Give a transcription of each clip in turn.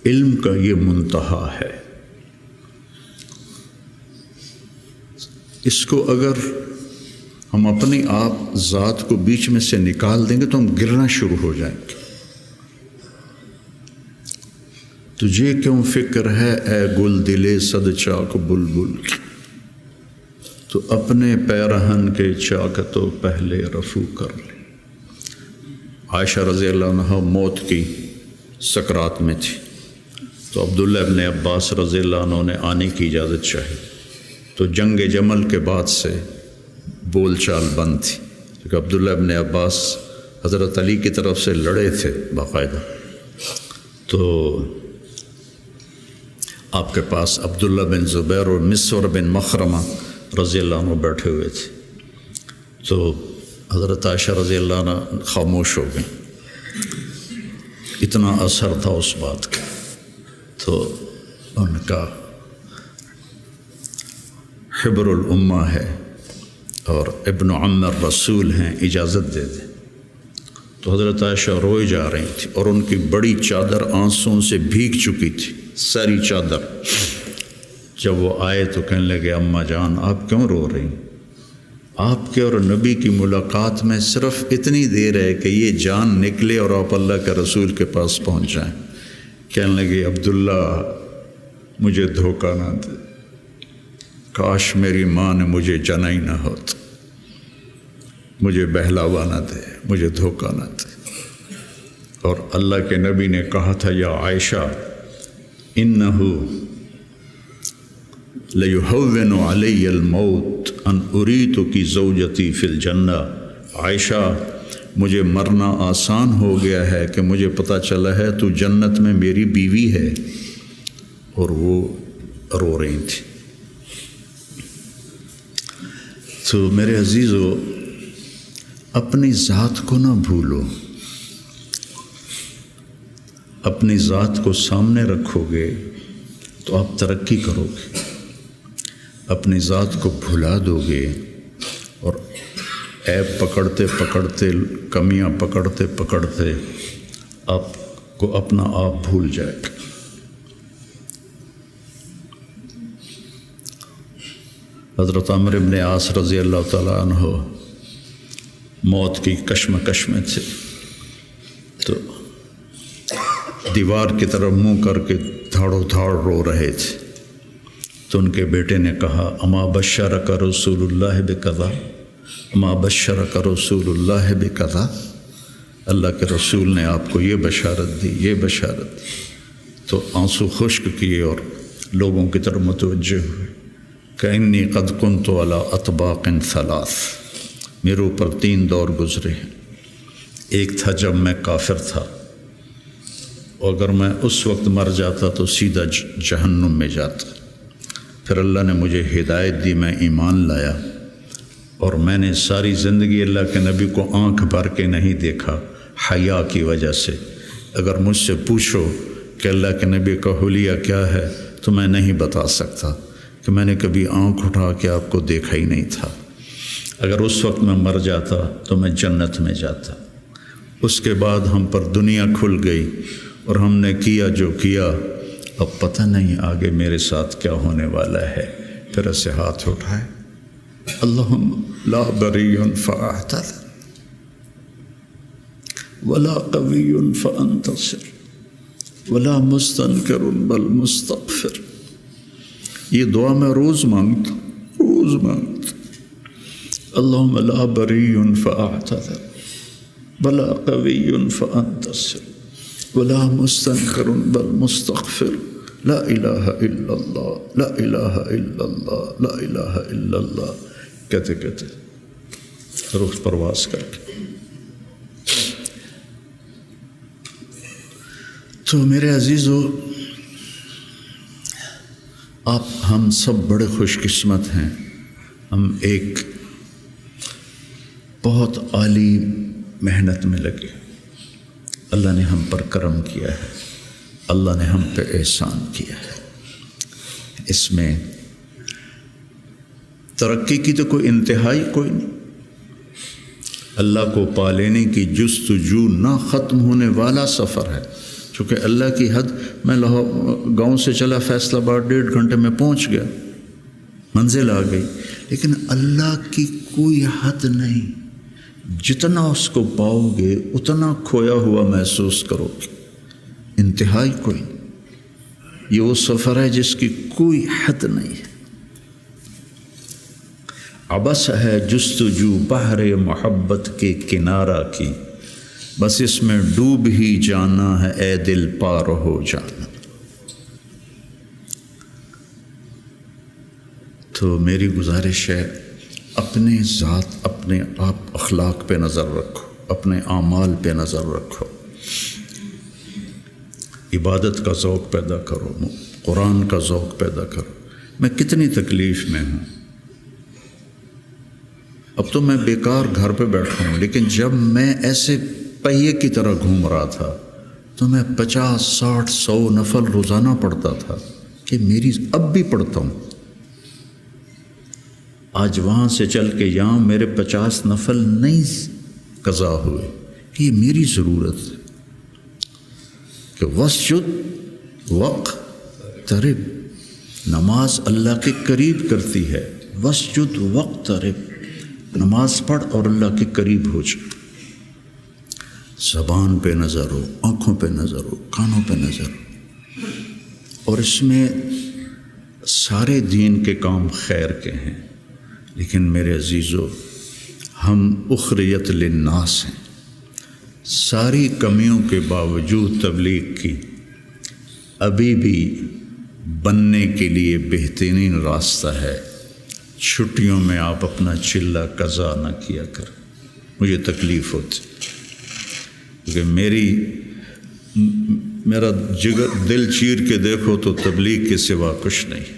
علم کا یہ منتہا ہے۔ اس کو اگر ہم اپنے آپ ذات کو بیچ میں سے نکال دیں گے تو ہم گرنا شروع ہو جائیں گے۔ تجھے کیوں فکر ہے اے گل دلے صد چاک بلبل، تو اپنے پیرہن کے چاکتو پہلے رفو کر لے۔ عائشہ رضی اللہ عنہ موت کی سکرات میں تھی، تو عبداللہ ابن عباس رضی اللہ عنہ نے آنے کی اجازت چاہی، تو جنگ جمل کے بعد سے بول چال بند تھی، کیونکہ عبداللہ ابن عباس حضرت علی کی طرف سے لڑے تھے باقاعدہ۔ تو آپ کے پاس عبداللہ بن زبیر اور مسور بن مخرمہ رضی اللہ عنہ بیٹھے ہوئے تھے، تو حضرت عائشہ رضی اللہ عنہ خاموش ہو گئیں، اتنا اثر تھا اس بات کا۔ تو ان کا حبر الامہ ہے اور ابن عم الرسول ہیں، اجازت دے دیں۔ تو حضرت عائشہ روئے جا رہی تھی اور ان کی بڑی چادر آنسوں سے بھیگ چکی تھی، ساری چادر۔ جب وہ آئے تو کہنے لگے اماں جان آپ کیوں رو رہی؟ آپ کے اور نبی کی ملاقات میں صرف اتنی دیر ہے کہ یہ جان نکلے اور آپ اللہ کے رسول کے پاس پہنچ جائیں۔ کہنے لگے عبداللہ مجھے دھوکہ نہ دے، کاش میری ماں نے مجھے جنا ہی نہ ہوتا، مجھے بہلاوا نہ دے، مجھے دھوکہ نہ دے۔ اور اللہ کے نبی نے کہا تھا یا عائشہ انہو لیہون علی الموت ان اریتکی زوجتی فی الجنہ، عائشہ مجھے مرنا آسان ہو گیا ہے کہ مجھے پتہ چلا ہے تو جنت میں میری بیوی ہے۔ اور وہ رو رہی تھی۔ تو میرے عزیزو اپنی ذات کو نہ بھولو، اپنی ذات کو سامنے رکھو گے تو آپ ترقی کرو گے، اپنی ذات کو بھلا دو گے اور عیب پکڑتے پکڑتے، کمیاں پکڑتے پکڑتے آپ کو اپنا آپ بھول جائے گا۔ حضرت عمرو بن عاص رضی اللہ تعالیٰ عنہ موت کی کشمکش میں تھے، تو دیوار کی طرف منہ کر کے دھاڑو دھاڑ رو رہے تھے۔ تو ان کے بیٹے نے کہا اما بشرک رسول اللہ بکذا، اما بشرک رسول اللہ بکذا، اللہ کے رسول نے آپ کو یہ بشارت دی، یہ بشارت دی۔ تو آنسو خشک کیے اور لوگوں کی طرف متوجہ ہوئے کہ انی قد کنت علی اطباق ثلاث، میرے اوپر 3 دور گزرے ہیں۔ ایک تھا جب میں کافر تھا، اور اگر میں اس وقت مر جاتا تو سیدھا جہنم میں جاتا، پھر اللہ نے مجھے ہدایت دی، میں ایمان لایا، اور میں نے ساری زندگی اللہ کے نبی کو آنکھ بھر کے نہیں دیکھا حیا کی وجہ سے۔ اگر مجھ سے پوچھو کہ اللہ کے نبی کا حلیہ کیا ہے تو میں نہیں بتا سکتا کہ میں نے کبھی آنکھ اٹھا کے آپ کو دیکھا ہی نہیں تھا۔ اگر اس وقت میں مر جاتا تو میں جنت میں جاتا۔ اس کے بعد ہم پر دنیا کھل گئی اور ہم نے کیا جو کیا، اب پتہ نہیں آگے میرے ساتھ کیا ہونے والا ہے۔ پھر اسے ہاتھ اٹھائے، اللہم لا بری فاعتذر ولا قوی فانتصر ولا مستنکر بل مستغفر۔ یہ دعا میں روز مانگتا، روز مانگتا، اللہم لا بری فاعتذر ولا قوی فانتصر ولا مستنکر بل مستغفر، لا الہ الا اللہ، لا الہ الا اللہ، لا الہ الا اللہ کہتے کہتے روح پرواز کر کے۔ تو میرے عزیزو، آپ ہم سب بڑے خوش قسمت ہیں، ہم ایک بہت عالی محنت میں لگے، اللہ نے ہم پر کرم کیا ہے، اللہ نے ہم پہ احسان کیا ہے۔ اس میں ترقی کی تو کوئی انتہائی کوئی نہیں، اللہ کو پا لینے کی جستجو نہ ختم ہونے والا سفر ہے۔ چونکہ اللہ کی حد، میں گاؤں سے چلا فیصل آباد 1.5 گھنٹے میں پہنچ گیا، منزل آ گئی، لیکن اللہ کی کوئی حد نہیں، جتنا اس کو پاؤ گے اتنا کھویا ہوا محسوس کرو گے، انتہائی کوئی۔ یہ وہ سفر ہے جس کی کوئی حد نہیں ہے۔ عبث ہے جستجو بحر محبت کے کنارہ کی، بس اس میں ڈوب ہی جانا ہے اے دل پار ہو جانا۔ تو میری گزارش ہے اپنے ذات، اپنے آپ اخلاق پہ نظر رکھو، اپنے اعمال پہ نظر رکھو، عبادت کا ذوق پیدا کرو، قرآن کا ذوق پیدا کرو۔ میں کتنی تکلیف میں ہوں، اب تو میں بیکار گھر پہ بیٹھا ہوں، لیکن جب میں ایسے پہیے کی طرح گھوم رہا تھا تو میں 50 60 100 نفل روزانہ پڑھتا تھا، کہ میری اب بھی پڑھتا ہوں۔ آج وہاں سے چل کے یہاں میرے 50 نفل نہیں قضا ہوئے، کہ یہ میری ضرورت ہے کہ وسجد واقترب، نماز اللہ کے قریب کرتی ہے، وسجد واقترب، نماز پڑھ اور اللہ کے قریب ہو جائے۔ زبان پہ نظر ہو، آنکھوں پہ نظر ہو، کانوں پہ نظر ہو، اور اس میں سارے دین کے کام خیر کے ہیں، لیکن میرے عزیزو ہم اخریت للناس ہیں۔ ساری کمیوں کے باوجود تبلیغ کی ابھی بھی بننے کے لیے بہترین راستہ ہے۔ چھٹیوں میں آپ اپنا چلہ قضا نہ کیا کر، مجھے تکلیف ہوتی، کیونکہ میرا جگر دل چیر کے دیکھو تو تبلیغ کے سوا کچھ نہیں۔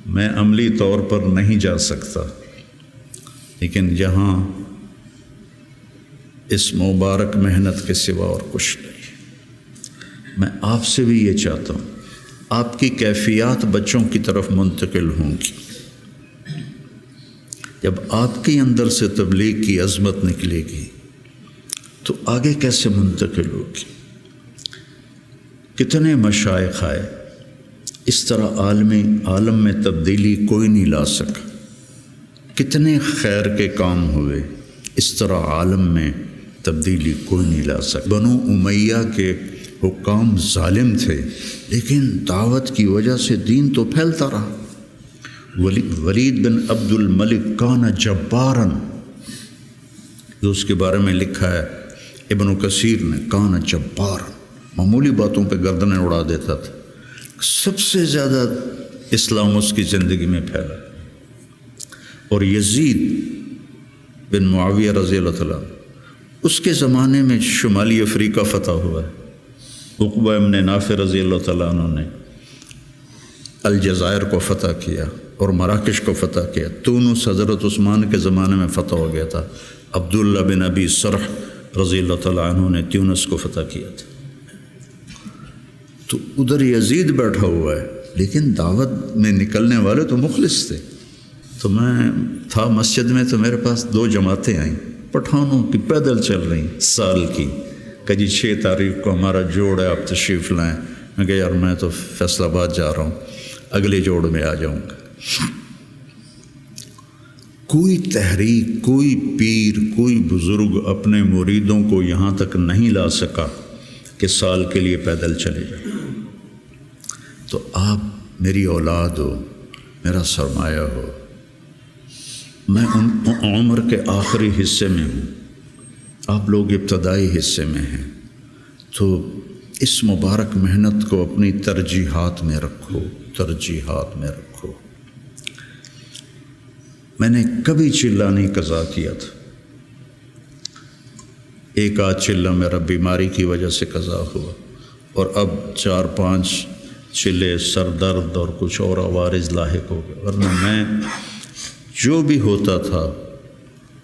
میں عملی طور پر نہیں جا سکتا، لیکن جہاں اس مبارک محنت کے سوا اور کچھ نہیں۔ میں آپ سے بھی یہ چاہتا ہوں، آپ کی کیفیات بچوں کی طرف منتقل ہوں گی۔ جب آپ کے اندر سے تبلیغ کی عظمت نکلے گی تو آگے کیسے منتقل ہوگی؟ کتنے مشائخ آئے، اس طرح عالم میں تبدیلی کوئی نہیں لا سکا۔ کتنے خیر کے کام ہوئے، اس طرح عالم میں تبدیلی کوئی نہیں لا سکا۔ بنو امیہ کے حکام ظالم تھے، لیکن دعوت کی وجہ سے دین تو پھیلتا رہا۔ ولید بن عبد الملک کان جباراً، جو اس کے بارے میں لکھا ہے ابن کثیر نے، کان جباراً، معمولی باتوں پہ گردنیں اڑا دیتا تھا۔ سب سے زیادہ اسلام اس کی زندگی میں پھیلا۔ اور یزید بن معاویہ رضی اللہ تعالیٰ، اس کے زمانے میں شمالی افریقہ فتح ہوا ہے۔ عقبہ ابن نافع رضی اللہ تعالیٰ عنہ نے الجزائر کو فتح کیا اور مراکش کو فتح کیا۔ تونس حضرت عثمان کے زمانے میں فتح ہو گیا تھا۔ عبداللہ بن ابی سرح رضی اللہ تعالیٰ عنہ نے تونس کو فتح کیا تھا۔ تو ادھر یزید بیٹھا ہوا ہے، لیکن دعوت میں نکلنے والے تو مخلص تھے۔ تو میں تھا مسجد میں، تو میرے پاس 2 جماعتیں آئیں، پٹھانوں کی، پیدل چل رہی سال کی، کہ جی 6 تاریخ کو ہمارا جوڑ ہے، آپ تشریف لائیں۔ میں کہا یار میں تو فیصل آباد جا رہا ہوں، اگلے جوڑ میں آ جاؤں گا۔ کوئی تحریک، کوئی پیر، کوئی بزرگ اپنے مریدوں کو یہاں تک نہیں لا سکا کہ سال کے لیے پیدل چلے جائیں۔ تو آپ میری اولاد ہو، میرا سرمایہ ہو۔ میں عمر کے آخری حصے میں ہوں، آپ لوگ ابتدائی حصے میں ہیں، تو اس مبارک محنت کو اپنی ترجیحات میں رکھو، ترجیحات میں رکھو۔ میں نے کبھی چلہ نہیں قضا کیا تھا، ایک آدھ چلہ میرا بیماری کی وجہ سے قضا ہوا، اور اب 4-5 چلے سر درد اور کچھ اور عوارض لاحق ہو گئے، ورنہ میں جو بھی ہوتا تھا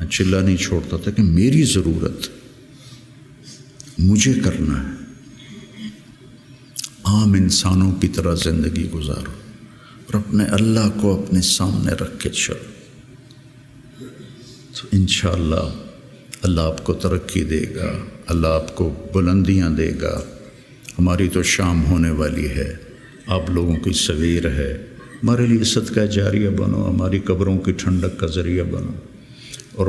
میں چلہ نہیں چھوڑتا تھا، کہ میری ضرورت مجھے کرنا ہے۔ عام انسانوں کی طرح زندگی گزارو اور اپنے اللہ کو اپنے سامنے رکھ کے چلو، تو انشاءاللہ اللہ آپ کو ترقی دے گا، اللہ آپ کو بلندیاں دے گا۔ ہماری تو شام ہونے والی ہے، آپ لوگوں کی سویر ہے، ہمارے لیے صدقہ جاریہ بنو، ہماری قبروں کی ٹھنڈک کا ذریعہ بنو۔ اور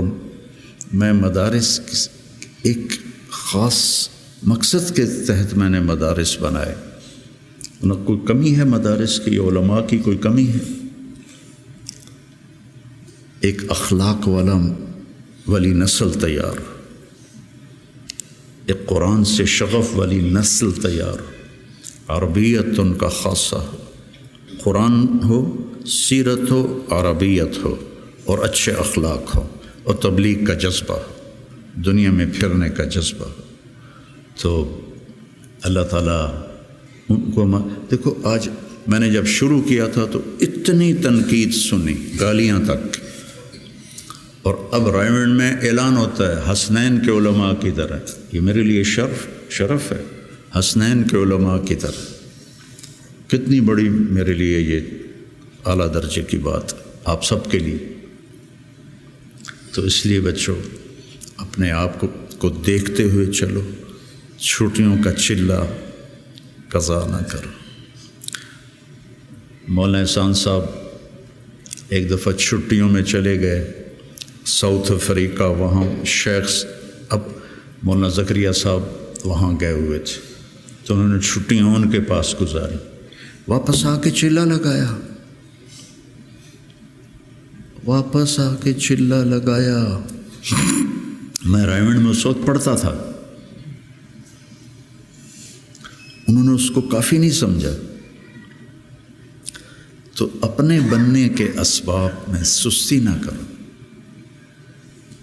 میں مدارس ایک خاص مقصد کے تحت میں نے مدارس بنائے، نہ کوئی کمی ہے مدارس کی، علماء کی کوئی کمی ہے؟ ایک اخلاق والی نسل تیار، ایک قرآن سے شغف والی نسل تیار، عربیت ان کا خاصہ ہو، قرآن ہو، سیرت ہو، عربیت ہو، اور اچھے اخلاق ہو، اور تبلیغ کا جذبہ ہو، دنیا میں پھرنے کا جذبہ ہو۔ تو اللہ تعالیٰ ان کو دیکھو، آج میں نے جب شروع کیا تھا تو اتنی تنقید سنی، گالیاں تک، اور اب رائمنڈ میں اعلان ہوتا ہے حسنین کے علماء کی طرح۔ یہ میرے لیے شرف ہے، حسنین کے علماء کی طرح، کتنی بڑی میرے لیے یہ اعلیٰ درجے کی بات آپ سب کے لیے۔ تو اس لیے بچوں اپنے آپ کو دیکھتے ہوئے چلو، چھٹیوں کا چلہ قضا نہ کرو۔ مولانا احسان صاحب ایک دفعہ چھٹیوں میں چلے گئے ساؤتھ افریقہ، وہاں شیخ اب مولانا زکریا صاحب وہاں گئے ہوئے تھے، تو انہوں نے چھٹیاں ان کے پاس گزاری، واپس آ کے چلہ لگایا، واپس آ کے چلہ لگایا۔ میں رائمنڈ میں اس وقت پڑھتا تھا، انہوں نے اس کو کافی نہیں سمجھا۔ تو اپنے بننے کے اسباب میں سستی نہ کرو،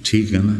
ٹھیک ہے نا؟